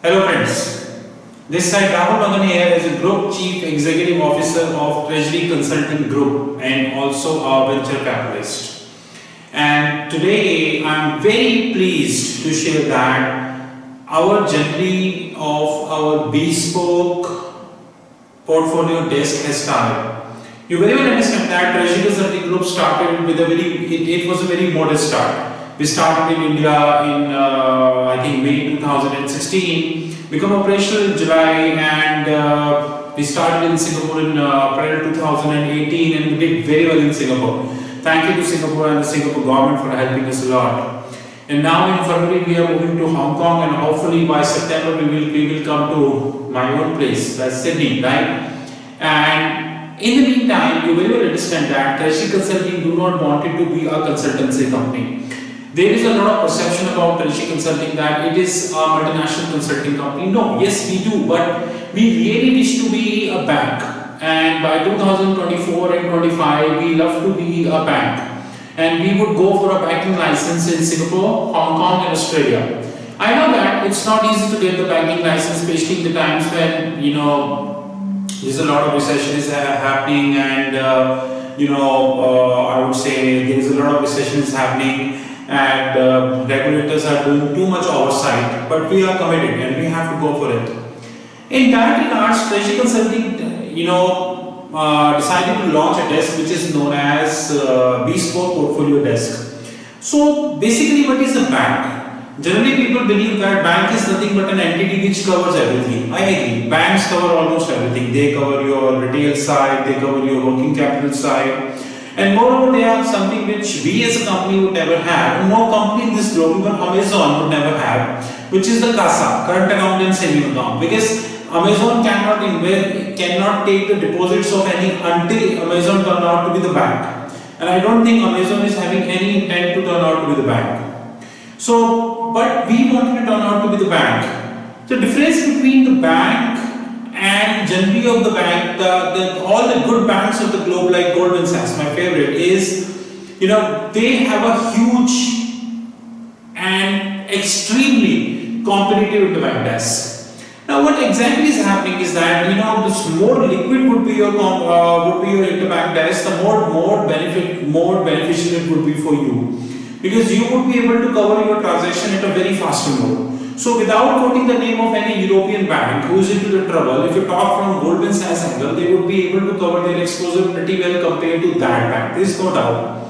Hello friends, this side Rahul Magan here as a Group Chief Executive Officer of Treasury Consulting Group and also a venture capitalist. And today I am very pleased to share that our journey of our bespoke portfolio desk has started. You very well understand that Treasury Consulting Group started with it was a very modest start. We started in India in I think May 2016, become operational in July, and we started in Singapore in April 2018, and we did very well in Singapore. Thank you to Singapore and the Singapore government for helping us a lot. And now in February we are moving to Hong Kong, and hopefully by September we will come to my own place, that's Sydney, right? And in the meantime, you very well understand that Treasury Consulting do not want it to be a consultancy company. There is a lot of perception about Treasury Consulting that it is a multinational consulting company. No, yes we do, but we really wish to be a bank. And by 2024 and 25, we love to be a bank. And we would go for a banking license in Singapore, Hong Kong and Australia. I know that it's not easy to get the banking license, especially in the times when, there's a lot of recession is happening, and, I would say there is a lot of recession is happening, and regulators are doing too much oversight, but we are committed and we have to go for it. In that regards, Treasury Consulting, decided to launch a desk which is known as Bespoke Portfolio Desk. So basically, what is a bank? Generally, people believe that bank is nothing but an entity which covers everything. I agree. Banks cover almost everything. They cover your retail side, they cover your working capital side. And moreover, they have something which we as a company would never have, no company in this globe, even Amazon would never have, which is the CASA, current account and saving account. Because Amazon cannot take the deposits of any until Amazon turn out to be the bank. And I don't think Amazon is having any intent to turn out to be the bank. So, but we wanted to turn out to be the bank. The difference between the bank and generally of the bank, all the good banks of the globe like Goldman Sachs, my favorite, is, they have a huge and extremely competitive interbank desk. Now what exactly is happening is that, the more liquid would be your interbank desk, the more beneficial it would be for you. Because you would be able to cover your transaction at a very faster mode. So without quoting the name of any European bank who is into the trouble, if you talk from Goldman Sachs angle, they would be able to cover their exposure pretty well compared to that bank. There is no doubt.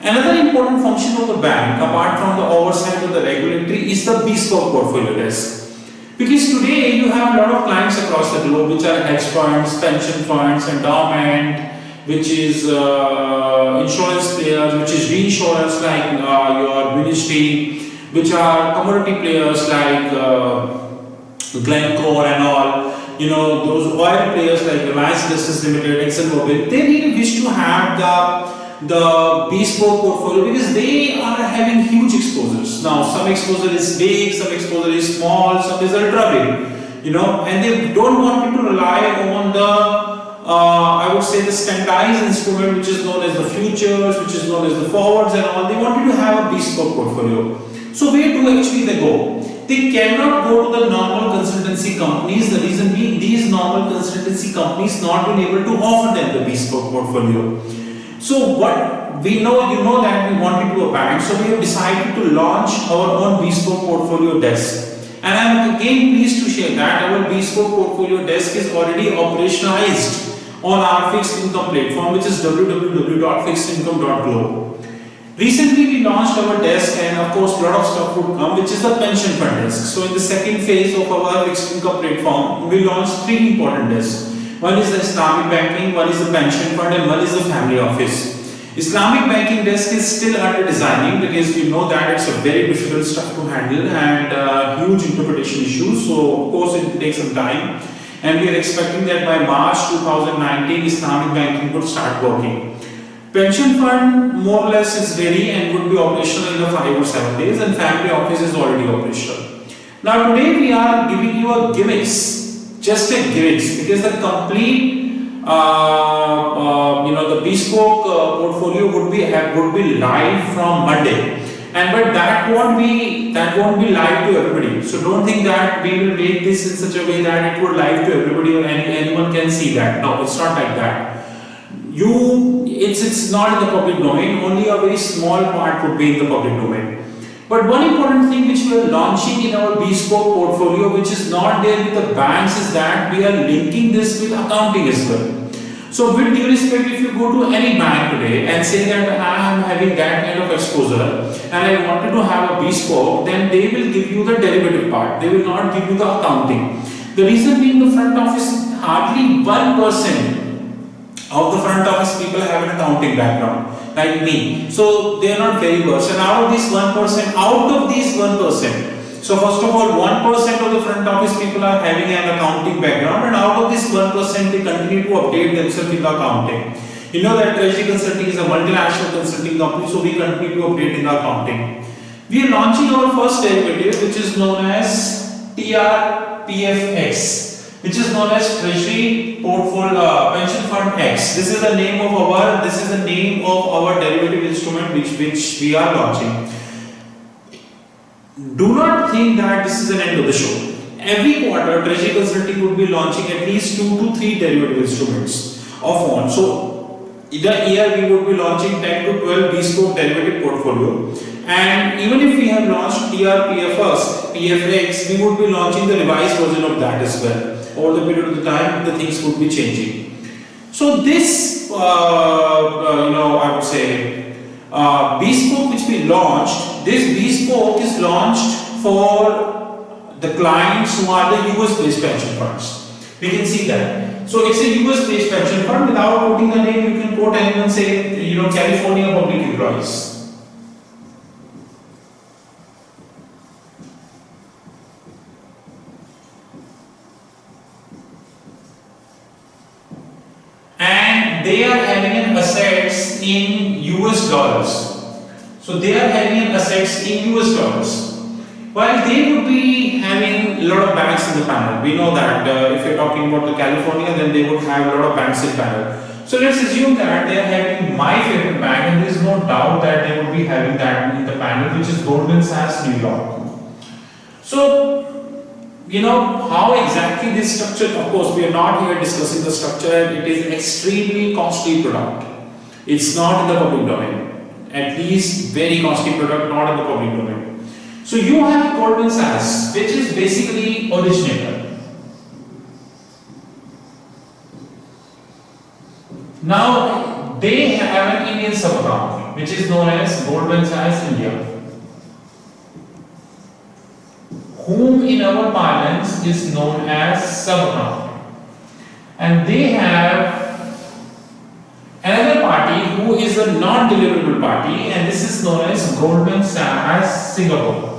Another important function of the bank, apart from the oversight of the regulatory, is the bespoke portfolio desk. Because today you have a lot of clients across the globe which are hedge funds, pension funds, endowment, which is insurance players, which is reinsurance like your ministry, which are commodity players like Glencore and all, those oil players like Reliance Industries Limited, ExxonMobil. They really wish to have the bespoke portfolio because they are having huge exposures. Now, some exposure is big, some exposure is small, some is ultra big, and they don't want you to rely on the I would say the standardized instrument which is known as the futures, which is known as the forwards and all. They want you to have a bespoke portfolio. So where do actually they go? They cannot go to the normal consultancy companies. The reason being, these normal consultancy companies not been able to offer them the bespoke portfolio. So what we know, that we want to do a bank. So we have decided to launch our own bespoke portfolio desk. And I am again pleased to share that our bespoke portfolio desk is already operationalized on our fixed income platform, which is www.fixedincome.global. Recently we launched our desk, and of course a lot of stuff would come, which is the pension fund desk. So in the second phase of our fixed income platform, we launched three important desks. One is the Islamic banking, one is the pension fund, and one is the family office. Islamic banking desk is still under designing because we know that it's a very difficult stuff to handle and huge interpretation issues. So of course it will take some time, and we are expecting that by March 2019 Islamic banking would start working. Pension fund more or less is ready and would be operational in 5 or 7 days, and family office is already operational. Now today we are giving you a gimmicks, just a gimmicks, because the complete the bespoke portfolio would be live from Monday. and but that won't be live to everybody. So don't think that we will make this in such a way that it would live to everybody or anyone can see that. No, it's not like that. It's not in the public domain. Only a very small part would be in the public domain. But one important thing which we are launching in our bespoke portfolio, which is not there with the banks, is that we are linking this with accounting as well. So with due respect, if you go to any bank today and say that I am having that kind of exposure and I wanted to have a bespoke, then they will give you the derivative part. They will not give you the accounting. The reason being, the front office, hardly 1% of the front office people have an accounting background, like me. So they are not very versed. And out of this 1%, so first of all, 1% of the front office people are having an accounting background, and out of this 1%, they continue to update themselves in the accounting. You know that Treasury Consulting is a multinational consulting company, so we continue to update in the accounting. We are launching our first derivative, which is known as TRPFX. Which is known as Treasury Portfolio Pension Fund X. This is the name of our derivative instrument which we are launching. Do not think that this is an end of the show. Every quarter, Treasury Consulting would be launching at least 2 to 3 derivative instruments of one. So, in a year we would be launching 10 to 12 bespoke derivative portfolio. And even if we have launched TRPFX, we would be launching the revised version of that as well. Over the period of the time, the things would be changing. So this, I would say, bespoke which we launched, this bespoke is launched for the clients who are the US-based pension funds. We can see that. So it's a US-based pension fund. Without quoting the name, you can quote anyone, say, California public employees. They are having assets in US dollars. So they are having assets in US dollars. While they would be having a lot of banks in the panel. We know that if you're talking about the California, then they would have a lot of banks in panel. So let's assume that they are having my favorite bank, and there is no doubt that they would be having that in the panel, which is Goldman Sachs, New York. So how exactly this structure, of course we are not here discussing the structure. It is an extremely costly product. It's not in the public domain, at least very costly product, not in the public domain. So you have Goldman Sachs, which is basically originator. Now they have an Indian sub-account which is known as Goldman Sachs India, whom in our parlance is known as sub-account. And they have another party who is a non-deliverable party, and this is known as Goldman Sachs Singapore.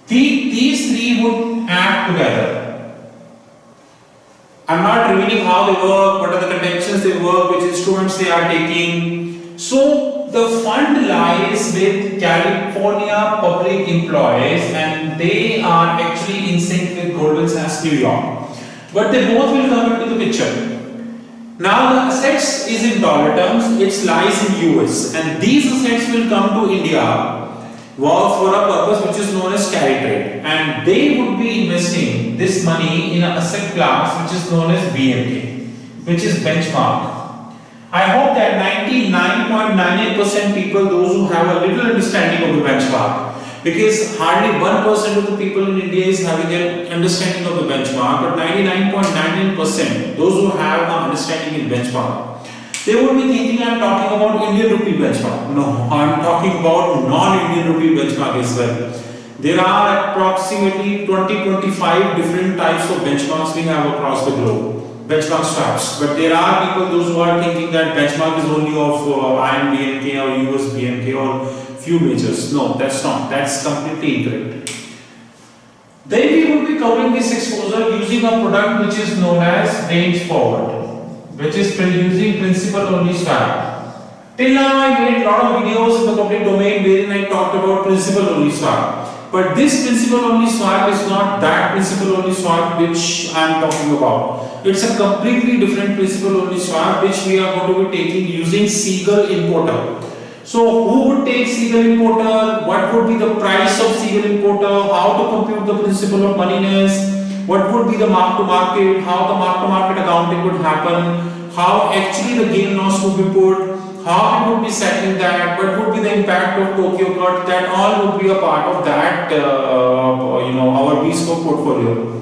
These three would act together. I'm not revealing how they work, what are the conventions they work, which instruments they are taking. So the fund lies with California public employees, and they are actually in sync with Goldman Sachs New York. But they both will come into the picture. Now the assets is in dollar terms, it lies in US, and these assets will come to India for a purpose which is known as carry trade, and they would be investing this money in an asset class which is known as BMK, which is benchmark. I hope that 99.98% people, those who have a little understanding of the benchmark, because hardly 1% of the people in India is having an understanding of the benchmark, but 99.99% those who have an understanding in benchmark, they would be thinking I'm talking about Indian rupee benchmark. No, I'm talking about non-Indian rupee benchmark as well. There are approximately 20-25 different types of benchmarks we have across the globe, benchmark swaps. But there are people, those who are thinking that benchmark is only of IN BNK or US BNK or few majors. No, that's not. That's completely incorrect. Then we will be covering this exposure using a product which is known as range forward, which is using principal only swap. Till now I made a lot of videos in the public domain wherein I talked about principal only swap. But this principal only swap is not that principal only swap which I am talking about. It's a completely different principal only swap which we are going to be taking using Seagull Importer. So who would take Seagull Importer? What would be the price of Seagull Importer? How to compute the principle of moneyness? What would be the mark to market? How the mark to market accounting would happen? How actually the gain loss would be put? How it would be settling that? What would be the impact of Tokyo cut? That all would be a part of that, our bespoke portfolio.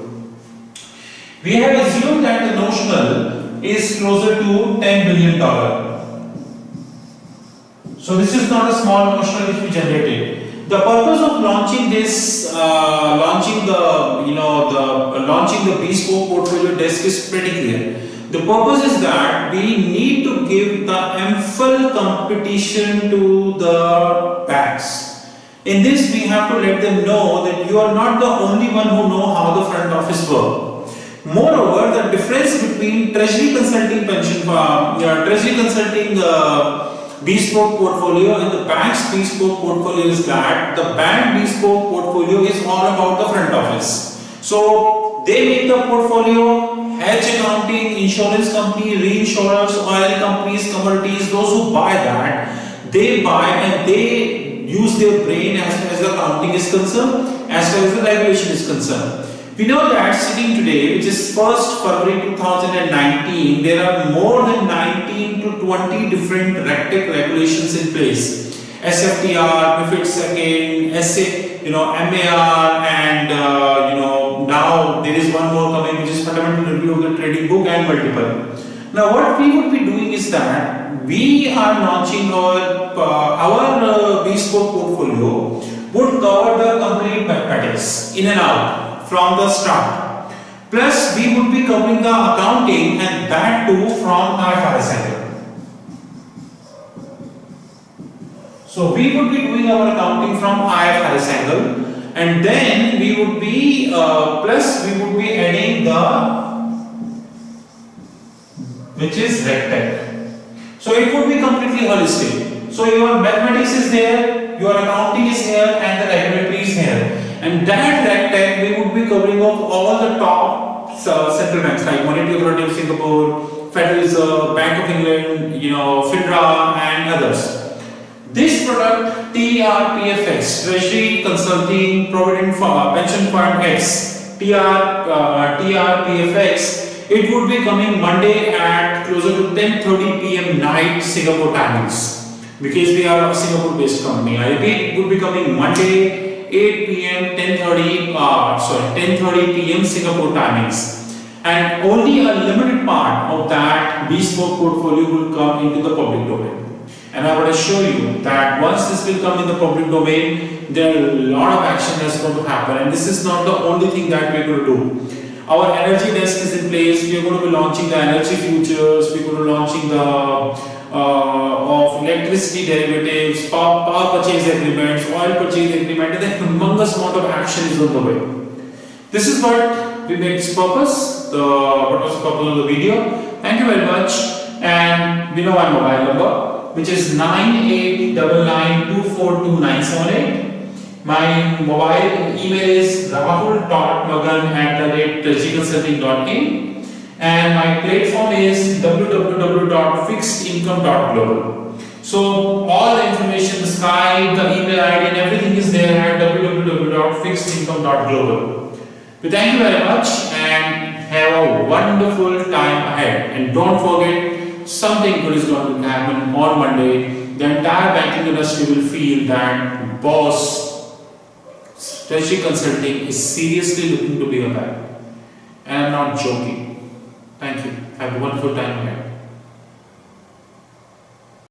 We have assumed that the notional is closer to $10 billion. So this is not a small notional which we generated. The purpose of launching this, launching the bespoke portfolio desk is pretty clear. The purpose is that we need to give the ample competition to the banks. In this, we have to let them know that you are not the only one who know how the front office works. Moreover, the difference between treasury consulting bespoke portfolio and the bank's bespoke portfolio is that the bank bespoke portfolio is all about the front office. So they make the portfolio, hedge accounting, insurance company, reinsurers, oil companies, commodities, those who buy that, they buy and they use their brain as far as the accounting is concerned, as far as the regulation is concerned. We know that sitting today, which is 1st February 2019, there are more than 19 to 20 different RegTech regulations in place. SFTR, MiFID II, MAR, and now there is one more coming, which is Fundamental Review of the Trading Book, and multiple. Now, what we would be doing is that we are launching our bespoke portfolio would cover the complete mathematics in and out from the start. Plus, we would be covering the accounting, and that too from IFRS angle. So we would be doing our accounting from IFRS angle, and then we would be adding the which is RegTech. So it would be completely holistic. So your mathematics is there, your accounting is here, and the regulatory is here. And that RegTech we would be covering of all the top central banks like Monetary Authority of Singapore, Federal Reserve, Bank of England, FINRA, and others. This product, TRPFX, Treasury Consulting Provident Pension Fund X, TRPFX, it would be coming Monday at closer to 10:30 p.m. night Singapore timings, because we are a Singapore-based company. I repeat, it would be coming Monday 8 p.m. 10:30 p.m. Singapore timings, and only a limited part of that bespoke portfolio will come into the public domain. And I want to show you that once this will come in the public domain, there are a lot of action that's going to happen, and this is not the only thing that we're going to do. Our energy desk is in place. We are going to be launching the energy futures. We're going to be launching the of electricity derivatives, power purchase agreements, oil purchase agreement, and the humongous amount of action is on the way. This is what we made its purpose. What was the purpose of the video? Thank you very much. And we know my mobile number, which is 9899242978. My mobile email is rahul.magan@treasuryconsulting.in, and my platform is www.fixedincome.global. So all the information, the Skype, the email ID, and everything is there at www.fixedincome.global. We thank you very much and have a wonderful time ahead. And don't forget, something good is going to happen on Monday. The entire banking industry will feel that boss Treasury Consulting is seriously looking to be a bank. And I'm not joking. Thank you. Have a wonderful time ahead.